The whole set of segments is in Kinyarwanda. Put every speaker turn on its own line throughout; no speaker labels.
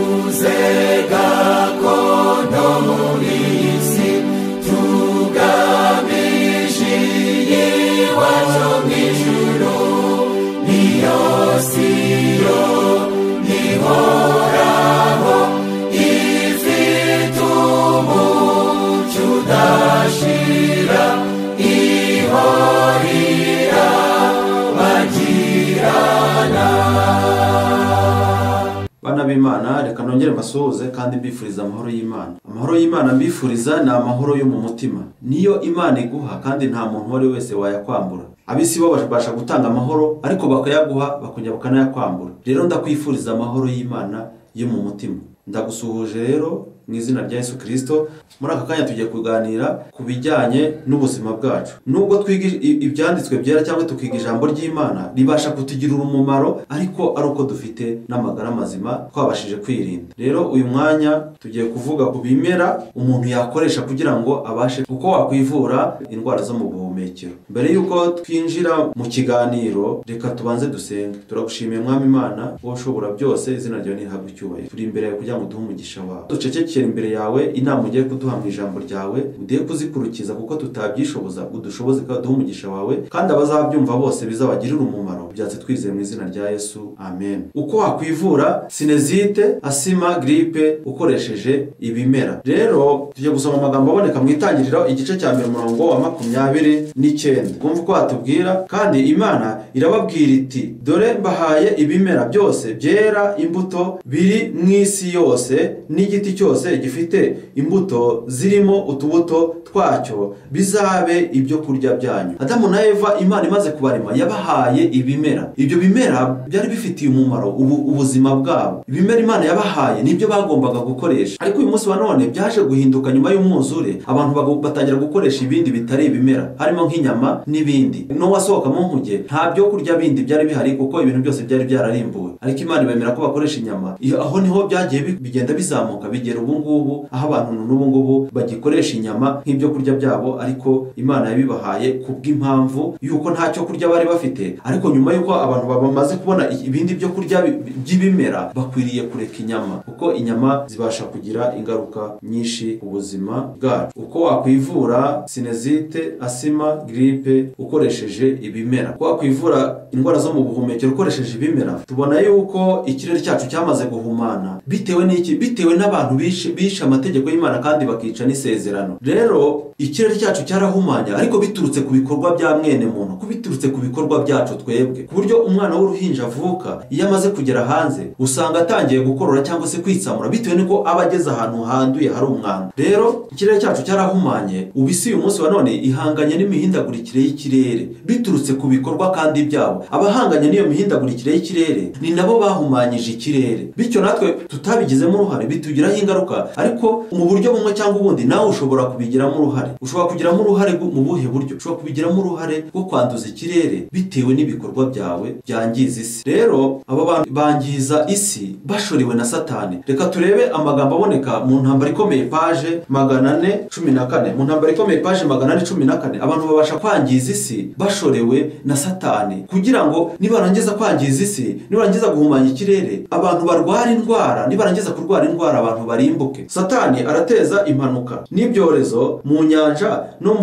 tuzega kono isi tugamije iwacu mw'ijuru niyo siyo ihoraho ifite umucyo udashira ihorira bagirana.
Bana b'Imana, reka nongere mbasuhuze kandi mbifuriza amahoro y'Imana. Amahoro y'Imana mbifuriza ni amahoro yo mu mutima. Niyo Imana iguha kandi nta muntu uwo ari wese wayakwambura. Abisi bo babasha gutanga amahoro ariko bakayaguha bakongera bakanayakwambura. Rero ndakwifuriza amahoro y'Imana yo mu mutima. Ndagusuhuje rero mu izina rya Yesu Kristo. Muri aka kanya tugiye kuganira ku bijyanye n'ubuzima bwacu. Nubwo twiga ibyanditswe byera cyangwa tukiga ijambo ry'Imana, ribasha kutugirira umumaro ariko ari uko dufite n'amagara mazima twabashije kwirinda. Rero uyu mwanya tugiye kuvuga ku bimera umuntu yakoresha kugira ngo abashe uko wakwivura indwara zo mu buhumekero. Mbere yuko twinjira mu kiganiro, reka tubanze dusenge. Turagushimiye Mwami Imana wowe ushobora byose, izina ryawe nihabwe icyubahiro. Turi imbere yawe kugira ngo duhe umugisha wawe. Ducecekere imbere yawe inama ugiye kuduha mu ijambo ryawe, ugiye kuzikurikiza kuko tutabyishoboza, udushoboze kandi duhe umugisha wawe, kandi abazabyumva bose bizabagirira umumaro. Byatse twizeye mu izina rya Yesu, amen. Uko wakwivura sinezite, asima, gripe ukoresheje ibimera. Rero tugiye gusoma amagambo aboneka mu Itangiriro igice cya 29. Kumva uko hatubwira, kandi Imana irababwira iti, dore mbahaye ibimera byose byera imbuto biri mu isi yose, n'igiti cyose gifite imbuto zirimo utubuto twacyo bizabe ibyo kurya byanyu. Adamu na Eva Imana imaze kubarema yabahaye ibimera. Ibyo bimera byari bifitiye umumaro ubuzima bwabo. Ibimera Imana yabahaye nibyo bagombaga gukoresha. Ariko uyu munsi wa none byaje guhinduka nyuma y'umwuzure. Abantu batangira gukoresha ibindi bitari ibimera, harimo nk'inyama n'ibindi. No wasohoka mu nkuge nta byo kurya bindi byari bihari kuko ibintu byose byari byararimbuwe. Ariko Imana ibemera ko bakoresha inyama. Aho niho byagiye bigenda bizamuka bigera ubu ngubu, aho abantu n'ubu ngubu bagikoresha inyama nk'ibyo kurya byabo. Ariko Imana yabibahaye kubw'impamvu yuko nta cyo kurya bari bafite. Ariko nyuma yuko abantu bamaze kubona ibindi byo kurya by'ibimera, bakwiriye kureka inyama kuko inyama zibasha kugira ingaruka nyinshi ku buzima bwacu. Uko wakwivura sinezite, asima, gripe ukoresheje ibimera. Uko wakwivura indwara zo mu buhumekero ukoresheje ibimera, tubona yuko ikirere cyacu cyamaze guhumana. Bitewe n'iki? Bitewe n'abantu bishe amategeko y'Imana kandi bakica n'isezerano. Rero ikirere cyacu cyarahumanya ariko biturutse ku bikorwa bya mwene muntu, biturutse ku bikorwa byacu twebwe, ku buryo umwana w'uruhinja avuka iyo amaze kugera hanze usanga atangiye gukorora cyangwa se kwitsamura bitewe n'uko aba ageze ahantu handuye hari umwanda. Rero ikirere cyacu cyarahumanye. Ubisi uyu munsi wa none ihanganye n'imihindagurikire y'ikirere biturutse ku bikorwa kandi byabo. Abahanganye n'iyo mihindagurikire y'ikirere ni nabo bahumanyije ikirere, bityo natwe tutabigizemo uruhare bitugiraho ingaruka. Ariko mu buryo bumwe cyangwa ubundi nawe ushobora kubigiramo uruhare. Ushobora kugiramo uruhare mu buhe buryo? Ushobora kubigiramo uruhare bwo kwanduza ikirere bitewe n'ibikorwa byawe byangiza isi. Rero aba bantu bangiza isi bashorewe na Satani. Reka turebe amagambo aboneka mu ntambara ikomeye paje 414. Mu ntambara ikomeye paje 414 abantu babasha kwangiza isi bashorewe na Satani, kugira ngo nibarangiza kwangiza isi, nibarangiza guhumanya ikirere, abantu barwara indwara, nibarangiza kurwara indwara abantu barimbuke. Satani arateza impanuka n'ibyorezo mu nyanja no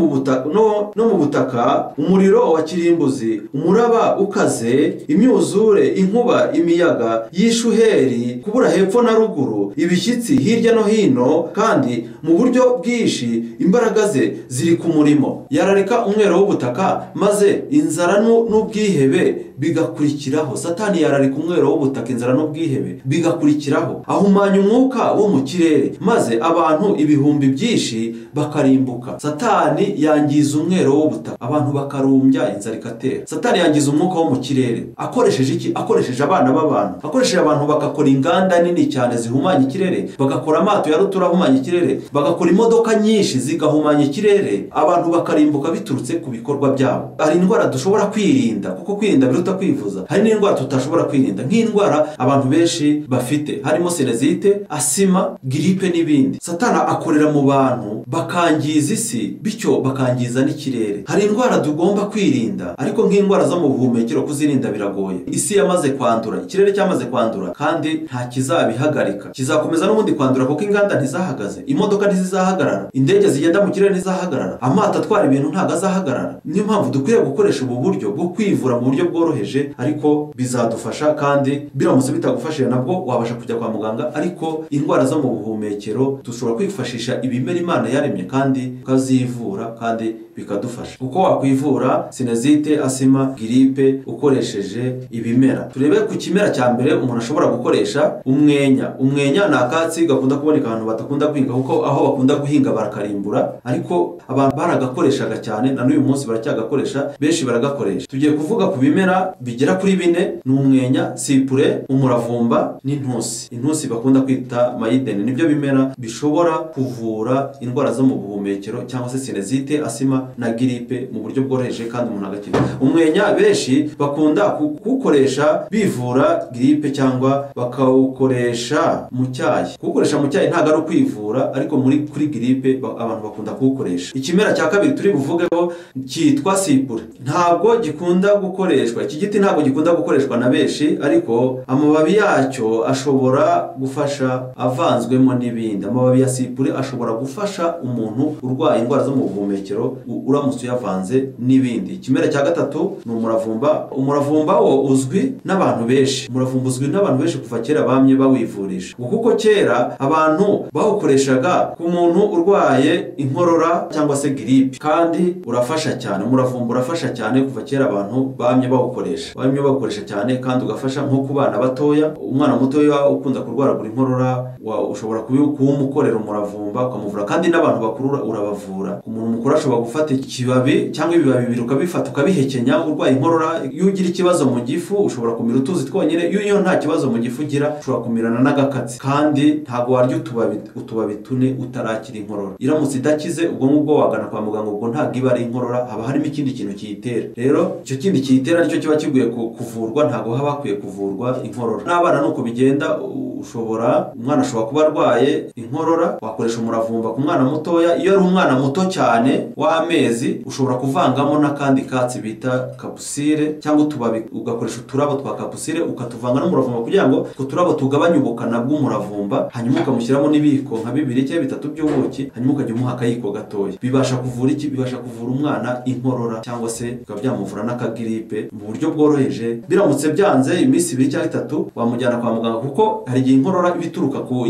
mu butaka, umuriro wa kirimbuzi, umuraba ukaze, imyuzure, inkuba, imiyaga y'ishuheri, kubura hepfo na ruguru, ibishyitsi hirya no hino, kandi mu buryo bwinshi imbaraga ze ziri ku murimo. Yarareka umwero w'ubutaka maze inzara n'ubwihebe bigakurikiraho. Satani yarareka umwero w'ubutaka, inzara n'ubwihebe bigakurikiraho. Ahumanya umwuka wo mu kirere maze abantu ibihumbi byinshi bakarimbuka. Satani yangiza umwero w'ubutaka, abantu bakarumbya, inzara ikatera. Satani yangiza umwuka wo mu kirere akoresheje iki? Akoresheje abana b'abantu. Akoresheje abantu bagakora inganda nini cyane zihumanya ikirere, bagakora amato ya rutura ahumanya ikirere, bagakora imodoka nyinshi zigahumanya ikirere, abantu bakarimbuka biturutse ku bikorwa byabo. Hari indwara dushobora kwirinda kuko kwirinda biruta kwivuza. Hari n'indwara tutashobora kwirinda nk'indwara abantu benshi bafite, harimo sinezite, asima, giripe n'ibindi. Satana akorera mu bantu bakangiza isi, bityo bakangiza n'ikirere. Hari indwara tugomba kwirinda, ariko nk'indwara zo mu buhumekero kuzirinda biragoye. Isi yamaze kwandura, ikirere cyamaze kwandura, kandi nta kizabihagarika. Kizakomeza n'ubundi kwandura kuko inganda ntizahagaze, imodoka ntizizahagarara, indege zigenda mu kirere ntizahagarara, amato atwara ibintu ntago azahagarara. Niyo mpamvu dukwiriye gukoresha ubu buryo bwo kwivura mu buryo bworoheje, ariko bizadufasha. Kandi biramutse bitagufashije nabwo wabasha kujya kwa muganga. Ariko indwara zo mu buhumekero dushobora kwifashisha ibimera Imana yaremye kandi ukazivura kandi bikadufasha. Uko wakwivura sinezite, asima, giripe ukoresheje ibimera. Turebe ku kimera cya mbere umuntu ashobora gukoresha umwenya. Umwenya ni akatsi gakunda kuboneka ahantu batakunda guhinga, kuko aho bakunda guhinga barakarimbura, ariko abantu baragakoreshaga cyane, na n'uyu munsi baracyagakoresha, benshi baragakoresha. Tugiye kuvuga ku bimera bigera kuri 4. Ni umwenya, sipure, umuravumba n'intusi. Intusi bakunda kwita mayideni. Nibyo bimera bishobora kuvura indwara zo mu buhumekero cyangwa se sinezite, asima na giripe mu buryo bworoheje kandi umuntu agakira. Umwenya benshi bakunda kuwukoresha bivura giripe cyangwa bakawukoresha mu cyayi. Kuwukoresha mu cyayi ntabwo ari ukwivura, ariko kuri giripe abantu bakunda kuwukoresha. Ikimera cya kabiri turi buvugeho cyitwa sipure. Ntabwo gikunda gukoreshwa, iki giti ntabwo gikunda gukoreshwa na benshi, ariko amababi yacyo ashobora gufasha avanzwemo n'ibindi. Amababi ya sipure ashobora gufasha umuntu urwaye indwara zo mu buhumekero uramutse uyavanze n'ibindi. Ikimera cya gatatu ni umuravumba. Umuravumba wo uzwi n'abantu benshi. Umuravumba uzwi n'abantu benshi kuva kera bamye bawivurisha, kuko kera abantu bawukoreshaga ku muntu urwaye inkorora cyangwa se giripe, kandi urafasha cyane. Umuravumba urafasha cyane, kuva kera abantu bamye bawukoresha cyane, kandi ugafasha nko ku bana batoya. Umwana mutoya ukunda kurwaragura inkorora ushobora kuwumukorera umuravumba ukamuvura, kandi n'abantu bakuru urabavura. Umuntu mukuru ashobora gufata ikibabi cyangwa ibibabi bibiri ukabifata ukabihekenya urwaye inkorora. Iyo ugira ikibazo mu gifu ushobora kumira utuzi twonyine, iyo nta kibazo mu gifu ugira ushobora kumirana n'agakatsi, kandi ntabwo warya utubabi 4 utarakira inkorora. Iramutse idakize ubwo ngubwo wagana kwa muganga, ubwo ntabwo iba ari inkorora, haba harimo ikindi kintu kiyitera. Rero icyo kindi kiyitera nicyo kiba kiguye kuvurwa, ntabwo haba hakwiye kuvurwa inkorora. N'abana nuko bigenda. Umwana ashobora kuba arwaye inkorora, wakoresha umuravumba ku mwana mutoya. Iyo ari umwana muto cyane w'amezi, ushobora kuvangamo n'akandi katsi bita kapusire, cyangwa utubabi ugakoresha uturabo twa kapusire ukatuvanga n'umuravumba kugira ngo uturabo tugabanye ubukana bw'umuravumba, hanyuma ukamushyiramo n'ibiko nka 2 cyangwa 3 by'ubuki, hanyuma ukajya umuha akayiko gatoya. Bibasha kuvura iki? Bibasha kuvura umwana inkorora, cyangwa se bikaba byamuvura n'akagiripe mu buryo bworoheje. Biramutse byanze iminsi 2 cyangwa 3 wamujyana kwa muganga, kuko hari igihe inkorora bituruka ku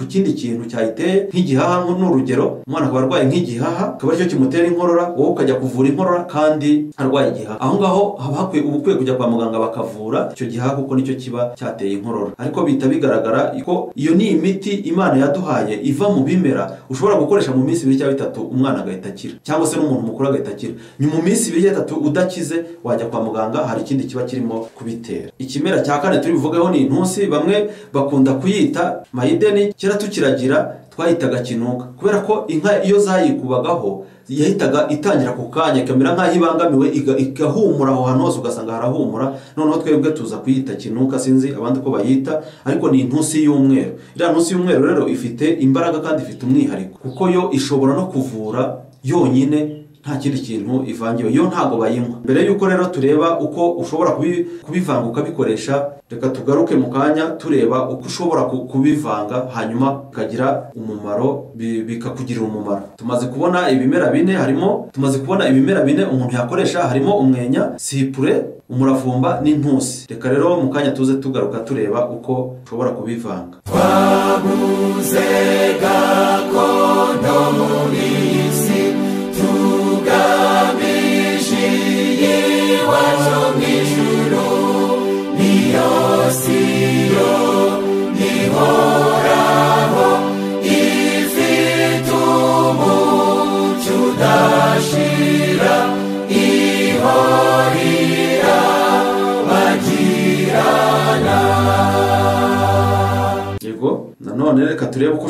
kindi kintu cyayiteye, nk'igihaha. N'urugero, umwana akaba arwaye nk'igihaha, akaba aricyo kimutera inkorora, wowe ukajya kuvura inkorora kandi arwaye igihaha. Aho ngaho haba hakwiye kujya kwa muganga bakavura icyo gihaha, kuko nicyo kiba cyateye inkorora. Ariko bihita bigaragara ko iyo ni imiti Imana yaduhaye iva mu bimera, ushobora gukoresha mu minsi 2 cyangwa 3 umwana agahita akira, cyangwa se n'umuntu mukuru agahita akira. Nyuma mu minsi 2 cyangwa 3 udakize wajya kwa muganga, hari ikindi kiba kirimo kubitera. Ikimera cya kane turi buvugeho ni intusi. Bamwe bakunda kuyita mayideni. Kera tukiragira twayitaga kinuka, kubera ko inka iyo zayikubagaho yahitaga itangira ku kanya ikamera nk'aho ibangamiwe, igahumura aho hantu hose, ugasanga harahumura. Noneho twebwe tuza kuyita kinuka, sinzi abandi ko bayita, ariko ni intusi y'umweru. Iriya ntusi y'umweru rero ifite imbaraga kandi ifite umwihariko, kuko yo ishobora no kuvura yonyine nta kindi kintu ivangiwe. Yo ntago bayinywa. Mbere yuko rero tureba uko ushobora kubivanga ukabikoresha, reka tugaruke mu kanya tureba uko ushobora kubivanga hanyuma bikagira umumaro, bikakugirira umumaro. Tumaze kubona ibimera 4 umuntu yakoresha. Harimo umwenya, sipure, umuravumba n'intusi. Reka rero mu kanya tuze tugaruka tureba uko ushobora kubivanga.
Twaguze gakondo muri isi, tugamije iwacu mw'ijuru. Niyo siyo ihoraho, ifite umucyo udashira, ihorira bagirana.
Yego, nanone reka turebe uko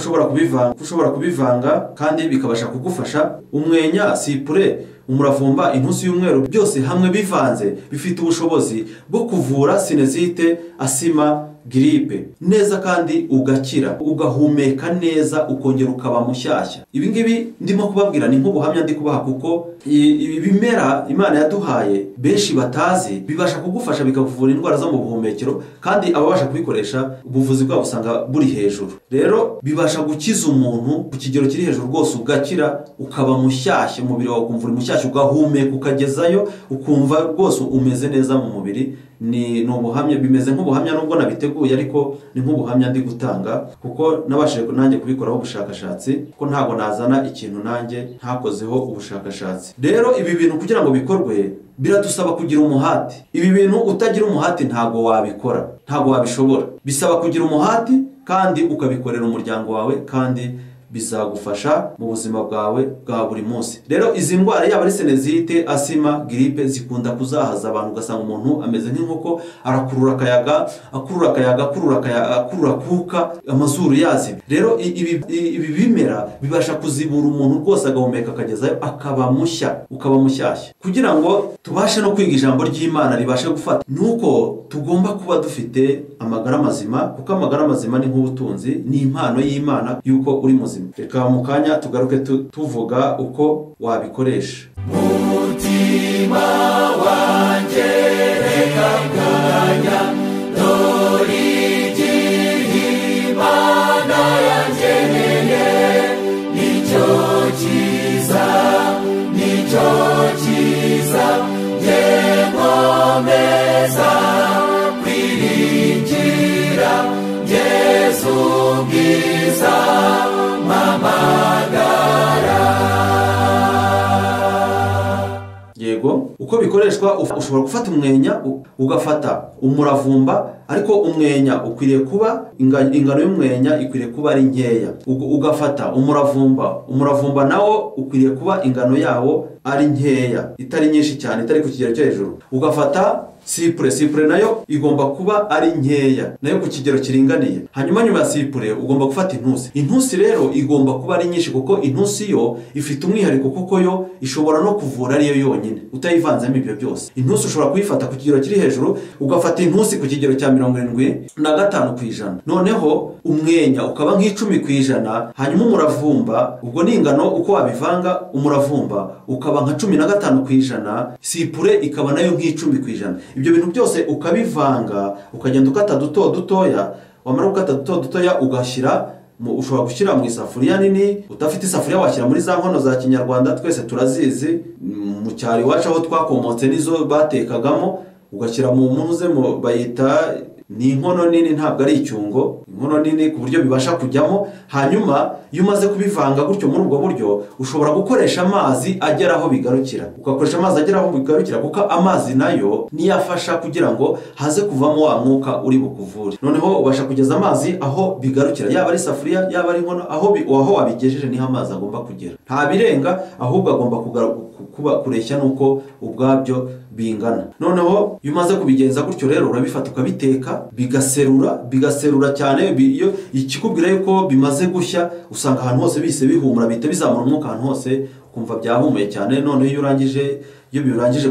ushobora kubivanga kandi bikabasha kugufasha. Umwenya, sipure, umuravumba, intusi y'umweru, byose hamwe bivanze bifite ubushobozi bwo kuvura sinezite, asima giripe neza kandi ugakira, ugahumeka neza, ukongera ukaba mushyashya. Ibi ngibi ndimo kubabwira ni nk'ubuhamya ndi kubaha, kuko ibi bimera Imana yaduhaye benshi batazi bibasha kugufasha bikavura indwara zo mu buhumekero, kandi ababasha kubikoresha ubuvuzi bwabo usanga buri hejuru. Rero bibasha gukiza umuntu ku kigero kiri hejuru rwose, ugakira ukaba mushyashya, umubiri wawe ukumva uri mushyashya, ugahumeka ukagezayo ukumva rwose umeze neza mu mubiri. Ni ubuhamya, bimeze nk'ubuhamya nubwo nabiteguye, ariko ni nk'ubuhamya ndi gutanga kuko nabashije nanjye kubikoraho ubushakashatsi, kuko ntabwo nazana ikintu nanjye ntakozeho ubushakashatsi. Rero ibi bintu kugira ngo bikorwe biradusaba kugira umuhati. Ibi bintu utagira umuhati ntabwo wabikora, ntabwo wabishobora. Bisaba kugira umuhati kandi ukabikorera umuryango wawe, kandi bizagufasha mu buzima bwawe bwa buri munsi. Rero izi ndwara yaba ari sinezite, asima, gripe zikunda kuzahaza abantu, ugasanga umuntu ameze nk'inkoko, arakurura akayaga, akurura kuka, amazuru yazibye. Rero ibi bimera bibasha kuzibura umuntu rwose, agahumeka akagezayo akaba mushya, ukaba mushyashya. Kugira ngo tubashe no kwiga ijambo ry'Imana ribashe gufata, nuko tugomba kuba dufite amagara mazima, kuko amagara mazima ni nk'ubutunzi, ni impano y'Imana yuko uri muzima. Reka mu kanya tugaruke tuvuga uko wabikoresha.
Mutima wanjye reka kanya, dore igihe Imana yangeneye, nicyo cyiza, njye nkomeza kwiringira Yesu bwiza mamagara.
Yego, uko bikoreshwa, ushobora gufata umwenya ugafata umuravumba, ariko umwenya ukwiriye kuba ingano y'umwenya ikwiriye kuba ari nkeya. Ugafata umuravumba nawo ukwiriye kuba ingano yawo ari nkeya, itari nyinshi cyane, itari ku kigero cyo hejuru. Ugafata sipure nayo igomba kuba ari nkeya, nayo ku kigero kiringaniye. Hanyuma nyuma ya sipure ugomba gufata intusi rero igomba kuba ari nyinshi, kuko intusi yo ifite umwihariko, kuko yo ishobora no kuvura ariyo yonyine utayivanzemo ibyo byose. Intusi ushobora kuyifata ku kigero kiri hejuru, ugafata intusi ku kigero cya 75%, noneho umwenya ukaba nk'10%, hanyuma umuravumba, ubwo ni ingano uko wabivanga, umuravumba ukaba nka 15%, sipure ikaba nayo nk'10%. Ibyo bintu byose ukabivanga, ukagenda ukata dutoya, wamara gukata dutoya ugashyira ushobora gushyira mu isafuriya nini, udafite isafuriya washyira muri za nkono za kinyarwanda twese turazizi, mu cyari iwacu aho twakomotse nizo batekagamo, ugashyira mu munuzemo, bayita ni inkono nini, ntabwo ari icyungo, inkono nini ku buryo bibasha kujyamo. Hanyuma iyo umaze kubivanga gutyo muri ubwo buryo, ushobora gukoresha amazi agera aho bigarukira, ugakoresha amazi agera aho bigarukira, kuko amazi nayo niyo afasha kugira ngo haze kuvamo wa mwuka uri bukuvure. Noneho ubasha kugeza amazi aho bigarukira, yaba ari isafuriya, yaba ari inkono, aho wabigejeje niho amazi agomba kugera, nta birenga, ahubwo agomba kuba kureshya nuko ubwabyo bingana. Noneho iyo umaze kubigenza gutyo rero, urabifata ukabiteka, bigaserura cyane. Iyo ikikubwira yuko bimaze gushya, usanga ahantu hose bise bihumura, bite bizamura umwuka ahantu hose, ukumva byahumuye cyane. None iyo birangije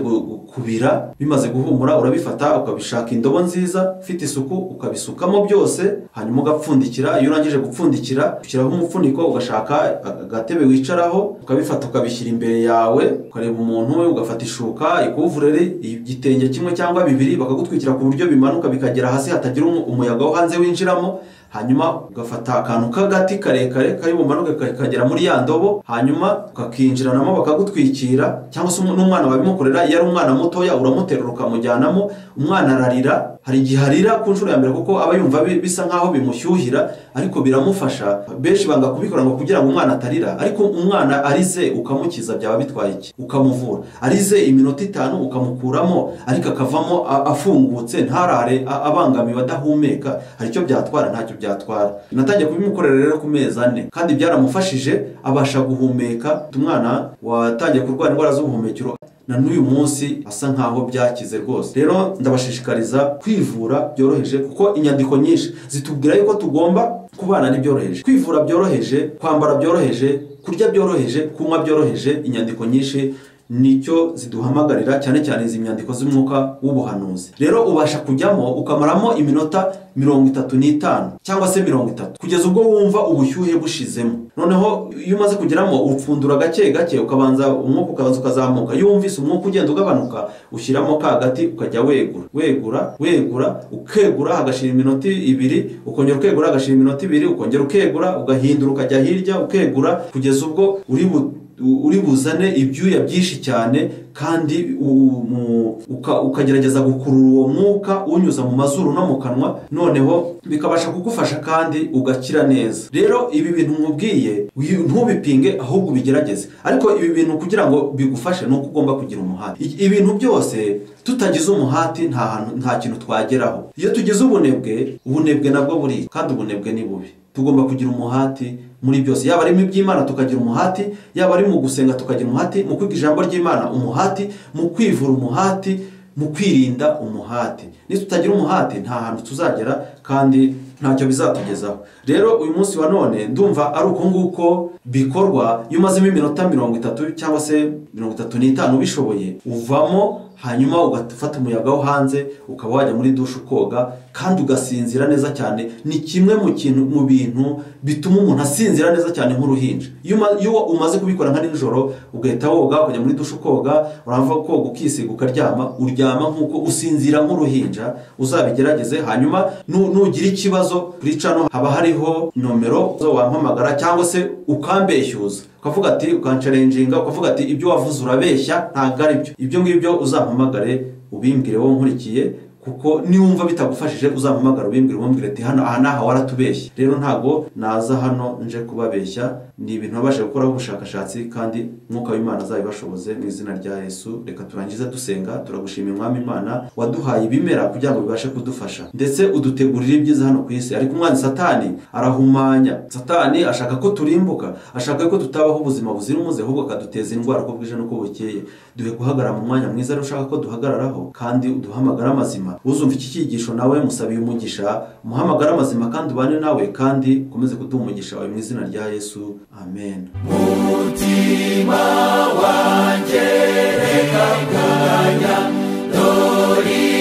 kubira, bimaze guhumura, urabifata ukabishaka indobo nziza ifite isuku, ukabisukamo byose, hanyuma ugapfundikira. Iyo urangije gupfundikira, ushyiraho umupfuniko, ugashaka agatebe wicaraho, ukabifata ukabishyira imbere yawe, ukareba umuntu we, ugafata ishuka, ikuvureri, igitenge kimwe cyangwa bibiri, bakagutwikira ku buryo bimanuka bikagera hasi, hatagira umuyaga wo hanze winjiramo. Hanyuma ugafata akantu k'agati karekare kari bumanuke kagera muri ya ndobo, hanyuma ukakinjiranamo bakagutwikira. Cyangwa se n'umwana wabimukorera, iyo ari umwana mutoya uramuterura ukamujyanamo, umwana ararira. Hari igihe arira ku nshuro ya mbere kuko aba yumva bisa nkaho bimushyuhira, ariko biramufasha. Benshi banga kubikora ngo kugira ngo umwana atarira, ariko umwana arize ukamukiza byaba bitwaye iki? Ukamuvura. Arize iminota 5 ukamukuramo, ariko akavamo afungutse, ntarare abangamiwe, adahumeka, hari icyo byatwara? Ntacyo byatwara. Natangiye kubimukorera rero ku mezi 4, kandi byaramufashije, abasha guhumeka. Umwana watangiye kurwara indwara z'ubuhumekero na n'uyu munsi asa nkaho byakize rwose. Rero ndabashishikariza kwivura byoroheje, kuko inyandiko nyinshi zitubwira yuko tugomba kubana n'ibyoroheje, kwivura byoroheje, kwambara byoroheje, kurya byoroheje, kunywa byoroheje. Inyandiko nyinshi nicyo ziduhamagarira, cyane cyane izi nyandiko z'umwuka w'ubuhanuzi. Rero ubasha kujyamo ukamaramo iminota 35 cyangwa se 30 kugeza ubwo wumva ubushyuhe bushizemo. Noneho iyo umaze kugeramo upfundura gake gake, ukabanza umwuka ukabanza ukazamuka. Iyo wumvise umwuka ugenda ugabanuka, ushyiramo kagati ukajya wegura ukegura, hagashira iminota 2, ukongera ukegura, hagashira iminota 2, ukongera ukegura, ugahindura ukajya hirya ukegura, kugeza ubwo uri buzane ibyuya byinshi cyane, kandi ukagerageza gukurura uwo mwuka unyuza mu mazuru no mu kanwa, noneho bikabasha kugufasha kandi ugakira neza. Rero ibi bintu nkubwiye ntubipinge, ahubwo ubigerageze. Ariko ibi bintu kugira ngo bigufashe nuko ugomba kugira umuhati. Ibintu byose tutagize umuhati nta kintu twageraho. Iyo tugize ubunebwe nabwo buri, kandi ubunebwe ni bubi. Tugomba kugira umuhati muri byose, yaba ari mu by'Imana tukagira umuhati, yaba ari mu gusenga tukagira umuhati, mu kwiga ijambo ry'Imana umuhati, mu kwivura umuhati, mu kwirinda umuhati. Nitutagira umuhati nta hantu tuzagera kandi ntacyo bizatugezaho. Rero uyu munsi wa none ndumva ari uko nguko bikorwa. Iyo umazemo iminota 30 cyangwa se 35 bishoboye, uvamo, hanyuma ugafata umuyaga wo hanze, ukaba wajya muri dushe ukoga, kandi ugasinzira neza cyane. Ni kimwe mu bintu bituma umuntu asinzira neza cyane nk'uruhinja. Iyo umaze kubikora nka nijoro, ugahita woga, ukajya muri dushe ukoga, urava koga ukisiga ukaryama, uryama nk'uko usinzira nk'uruhinja. Uzabigerageze, hanyuma nugira ikibazo kuri cano haba hariho nomero zo wampamagara, cyangwa se ukambeshyuza ukavuga ati, ukancalenjinga ukavuga ati ibyo wavuze urabeshya, ntabwo ari byo. Ibyo ngibyo uzampamagare ubimbwire wowe nkurikiye, kuko niwumva bitagufashije uzampamagara ubimbwire ati aha naha waratubeshye. Rero ntago naza hano nje kubabeshya, ni ibintu nabashe gukoraho ubushakashatsi, kandi Mwuka w'Imana azabibashoboze mu izina rya Yesu. Reka turangize dusenga. Turagushimira Mwami Imana waduhaye ibimera kugira ngo bibashe kudufasha, ndetse udutegurira ibyiza hano ku isi. Ariko umwanzi Satani arahumanya. Satani ashaka ko turimbuka, ashaka ko tutabaho ubuzima buzira umuze, ahubwo akaduteza indwara uko bwije n'uko bukeye. Duhe guhagarara mu mwanya mwiza rero ushaka ko duhagararaho, kandi uduhamagara amazima. Uzumva iki cyigisho nawe musabiye umugisha, muhamagara amazima kandi ubane nawe, kandi ukomeze kuduha umugisha wawe mu izina rya Yesu. Amen.
Mutima wanjye reka kuganya, dore